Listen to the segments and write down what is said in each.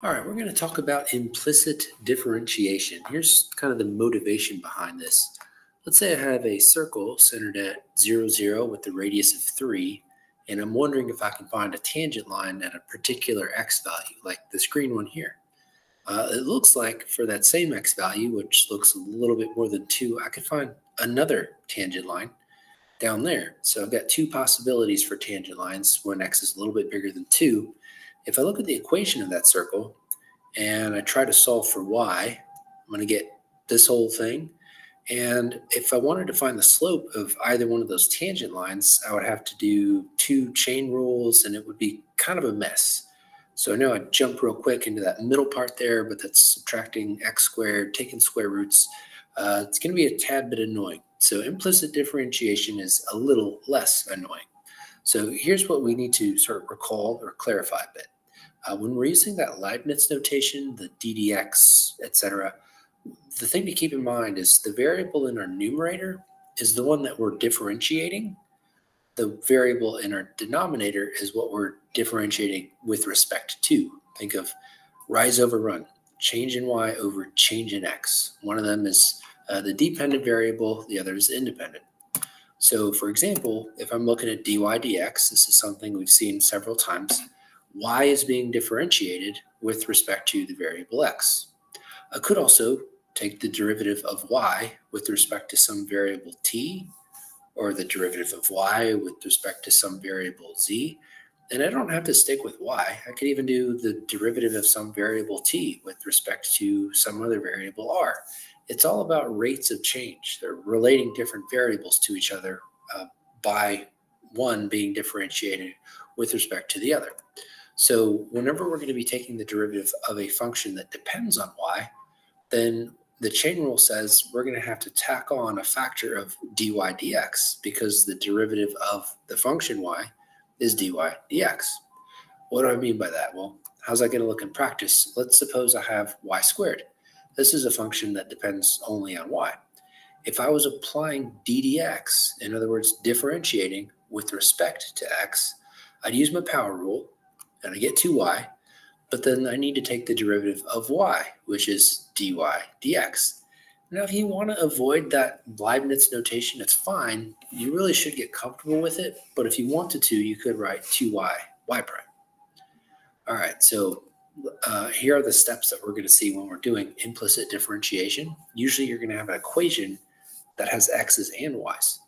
All right, we're going to talk about implicit differentiation. Here's kind of the motivation behind this. Let's say I have a circle centered at 0, 0 with the radius of 3, and I'm wondering if I can find a tangent line at a particular x value, like this green one here. It looks like for that same x value, which looks a little bit more than 2, I could find another tangent line down there. So I've got two possibilities for tangent lines when x is a little bit bigger than 2. If I look at the equation of that circle, and I try to solve for y, I'm going to get this whole thing. And if I wanted to find the slope of either one of those tangent lines, I would have to do two chain rules, and it would be kind of a mess. So I know I'd jump real quick into that middle part there, but that's subtracting x squared, taking square roots. It's going to be a tad bit annoying. So implicit differentiation is a little less annoying. So here's what we need to sort of recall or clarify a bit. When we're using that Leibniz notation, the ddx, etc., the thing to keep in mind is the variable in our numerator is the one that we're differentiating. The variable in our denominator is what we're differentiating with respect to. Think of rise over run, change in y over change in x. One of them is the dependent variable, the other is independent. So for example, if I'm looking at dy dx, this is something we've seen several times. Y is being differentiated with respect to the variable x. I could also take the derivative of y with respect to some variable t, or the derivative of y with respect to some variable z. And I don't have to stick with y. I could even do the derivative of some variable t with respect to some other variable r. It's all about rates of change. They're relating different variables to each other by one being differentiated with respect to the other. So whenever we're going to be taking the derivative of a function that depends on y, then the chain rule says we're going to have to tack on a factor of dy dx because the derivative of the function y is dy dx. What do I mean by that? Well, how's that going to look in practice? Let's suppose I have y squared. This is a function that depends only on y. If I was applying ddx, in other words, differentiating with respect to x, I'd use my power rule, and I get 2y, but then I need to take the derivative of y, which is dy dx. Now, if you want to avoid that Leibniz notation, it's fine. You really should get comfortable with it, but if you wanted to, you could write 2y y prime. All right, so here are the steps that we're going to see when we're doing implicit differentiation. Usually you're going to have an equation that has x's and y's.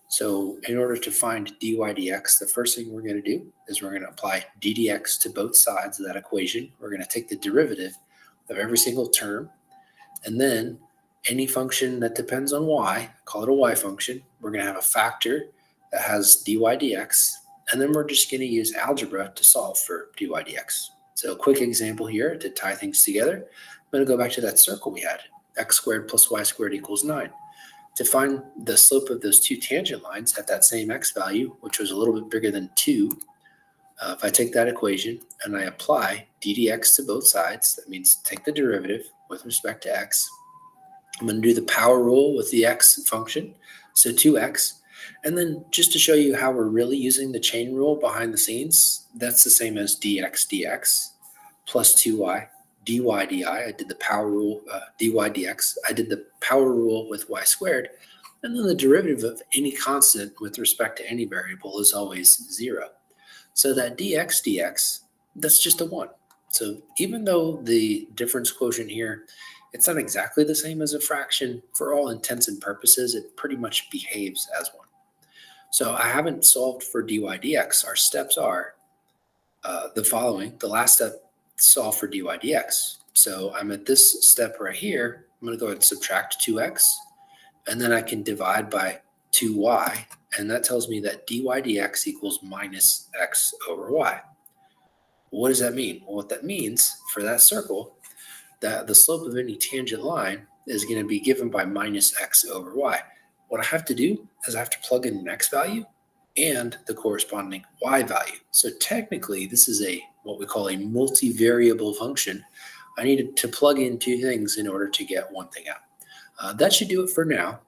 So in order to find dy dx, the first thing we're going to do is we're going to apply ddx to both sides of that equation. We're going to take the derivative of every single term, and then any function that depends on y, call it a y function, we're going to have a factor that has dy dx, and then we're just going to use algebra to solve for dy dx. So a quick example here to tie things together. I'm going to go back to that circle we had, x squared plus y squared equals 9. To find the slope of those two tangent lines at that same x value, which was a little bit bigger than 2, if I take that equation and I apply ddx to both sides, that means take the derivative with respect to x. I'm going to do the power rule with the x function, so 2x. And then just to show you how we're really using the chain rule behind the scenes, that's the same as dx dx plus 2y. dy di, I did the power rule, dy dx, I did the power rule with y squared, and then the derivative of any constant with respect to any variable is always 0. So that dx dx, that's just a 1. So even though the difference quotient here, it's not exactly the same as a fraction, for all intents and purposes, it pretty much behaves as one. So I haven't solved for dy dx. Our steps are the following. The last step, solve for dy dx. So I'm at this step right here. I'm going to go ahead and subtract 2x, and then I can divide by 2y, and that tells me that dy dx equals minus x over y. What does that mean? Well, what that means for that circle, that the slope of any tangent line is going to be given by minus x over y. What I have to do is I have to plug in an x value and the corresponding y value. So technically, this is what we call a multivariable function. I needed to plug in two things in order to get one thing out. That should do it for now.